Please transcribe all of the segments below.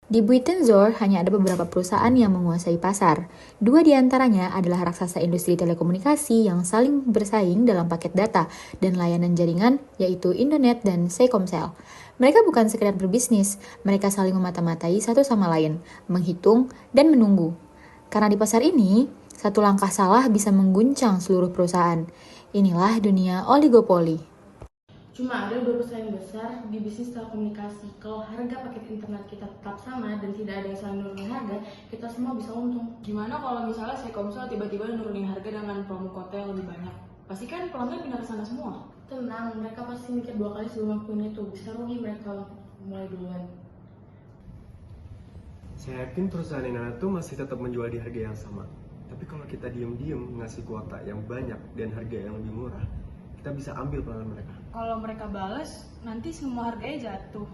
Di Buitenzorg hanya ada beberapa perusahaan yang menguasai pasar. Dua di antaranya adalah raksasa industri telekomunikasi yang saling bersaing dalam paket data dan layanan jaringan, yaitu Indonet dan Telkomsel. Mereka bukan sekedar berbisnis, mereka saling memata-matai satu sama lain, menghitung dan menunggu. Karena di pasar ini, satu langkah salah bisa mengguncang seluruh perusahaan. Inilah dunia oligopoli. Cuma ada dua pesaing besar di bisnis telekomunikasi. Kalau harga paket internet kita tetap sama dan tidak ada yang saling nurunin harga, kita semua bisa untung. Gimana kalau misalnya Telkomsel tiba-tiba nurunin harga dengan promo kota yang lebih banyak? Pasti kan pelanggan pindah ke sana semua. Tenang, mereka pasti mikir 2 kali sebelum lakuin itu. Bisa rugi mereka mulai duluan. Saya yakin perusahaan internet itu masih tetap menjual di harga yang sama. Tapi kalau kita diem-diem ngasih kuota yang banyak dan harga yang lebih murah, kita bisa ambil pelanggan mereka. Kalau mereka balas, nanti semua harganya jatuh.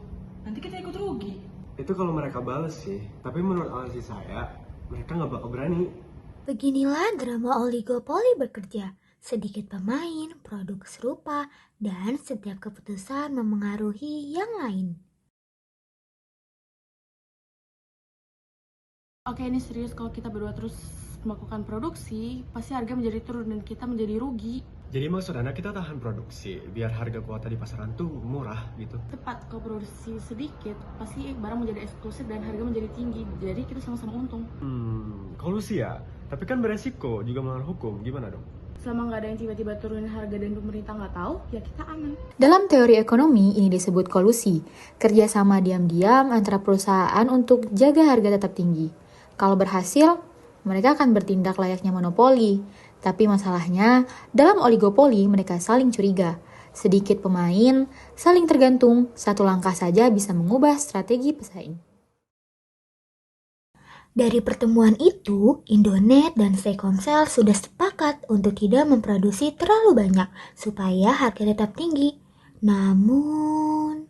Nanti kita ikut rugi. Itu kalau mereka bales sih, tapi menurut analisis saya, mereka nggak bakal berani. Beginilah drama oligopoli bekerja. Sedikit pemain, produk serupa, dan setiap keputusan memengaruhi yang lain. Oke, ini serius. Kalau kita berdua terus melakukan produksi, pasti harga menjadi turun dan kita menjadi rugi. Jadi maksud Anda kita tahan produksi, biar harga kuota di pasaran tuh murah gitu. Tepat, kalau produksi sedikit, pasti barang menjadi eksklusif dan harga menjadi tinggi. Jadi kita sama-sama untung. Kolusi ya, tapi kan beresiko juga melanggar hukum, gimana dong? Selama nggak ada yang tiba-tiba turunin harga dan pemerintah nggak tahu, ya kita aman. Dalam teori ekonomi, ini disebut kolusi, kerjasama diam-diam antara perusahaan untuk jaga harga tetap tinggi. Kalau berhasil, mereka akan bertindak layaknya monopoli. Tapi masalahnya, dalam oligopoli mereka saling curiga. Sedikit pemain, saling tergantung, satu langkah saja bisa mengubah strategi pesaing. Dari pertemuan itu, Indonet dan Telkomsel sudah sepakat untuk tidak memproduksi terlalu banyak supaya harga tetap tinggi. Namun,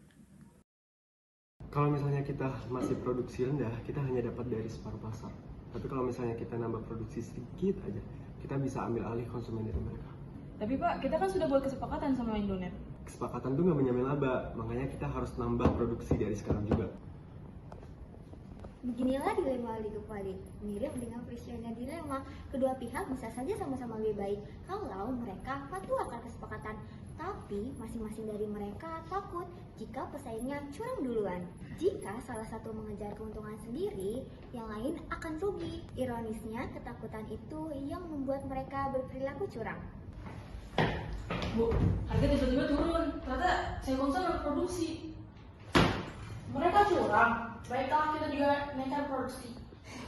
Kalau misalnya kita masih produksi rendah, kita hanya dapat dari separuh pasar. Tapi kalau misalnya kita nambah produksi sedikit aja, kita bisa ambil alih konsumen dari mereka. Tapi Pak, kita kan sudah buat kesepakatan sama Indonet. Kesepakatan tuh nggak menjamin laba, makanya kita harus nambah produksi dari sekarang juga. Beginilah dilema oligopoli. Mirip dengan peristiwanya dilema, kedua pihak bisa saja sama-sama lebih baik kalau mereka patuh akan kesepakatan. Tapi masing-masing dari mereka takut jika pesaingnya curang duluan. Jika salah satu mengejar keuntungan sendiri, yang lain akan rugi. Ironisnya, ketakutan itu yang membuat mereka berperilaku curang. Bu, harga tiba-tiba turun. Ternyata Telkomsel produksi. Mereka curang, baiklah kita juga naikkan produksi.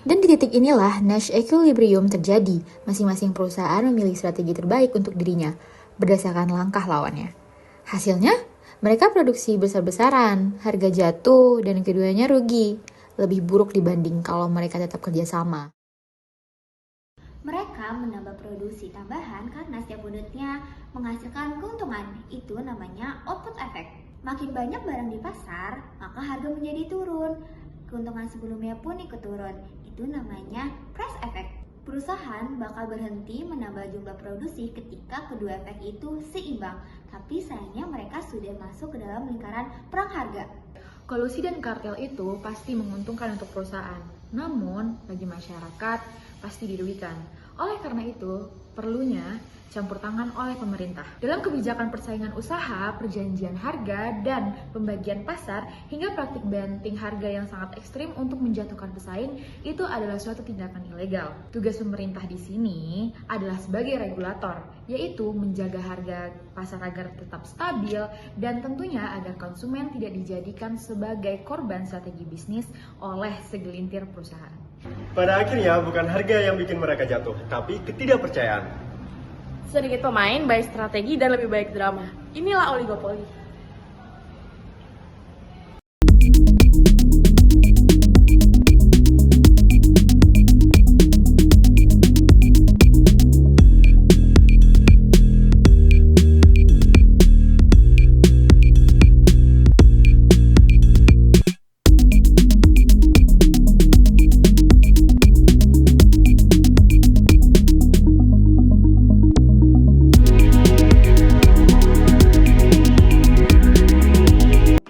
Dan di titik inilah Nash Equilibrium terjadi. Masing-masing perusahaan memilih strategi terbaik untuk dirinya, berdasarkan langkah lawannya. Hasilnya, mereka produksi besar-besaran, harga jatuh, dan keduanya rugi. Lebih buruk dibanding kalau mereka tetap kerjasama. Mereka menambah produksi tambahan karena setiap unitnya menghasilkan keuntungan. Itu namanya output effect. Makin banyak barang di pasar, maka harga menjadi turun. Keuntungan sebelumnya pun ikut turun. Itu namanya price effect. Perusahaan bakal berhenti menambah jumlah produksi ketika kedua efek itu seimbang. Tapi sayangnya mereka sudah masuk ke dalam lingkaran perang harga. Kolusi dan kartel itu pasti menguntungkan untuk perusahaan, namun bagi masyarakat pasti dirugikan. Oleh karena itu, perlunya campur tangan oleh pemerintah. Dalam kebijakan persaingan usaha, perjanjian harga, dan pembagian pasar, hingga praktik banting harga yang sangat ekstrim untuk menjatuhkan pesaing, itu adalah suatu tindakan ilegal. Tugas pemerintah di sini adalah sebagai regulator, yaitu menjaga harga pasar agar tetap stabil, dan tentunya agar konsumen tidak dijadikan sebagai korban strategi bisnis oleh segelintir perusahaan. Pada akhirnya bukan harga yang bikin mereka jatuh, tapi ketidakpercayaan. Sedikit pemain, baik strategi dan lebih baik drama. Inilah oligopoli.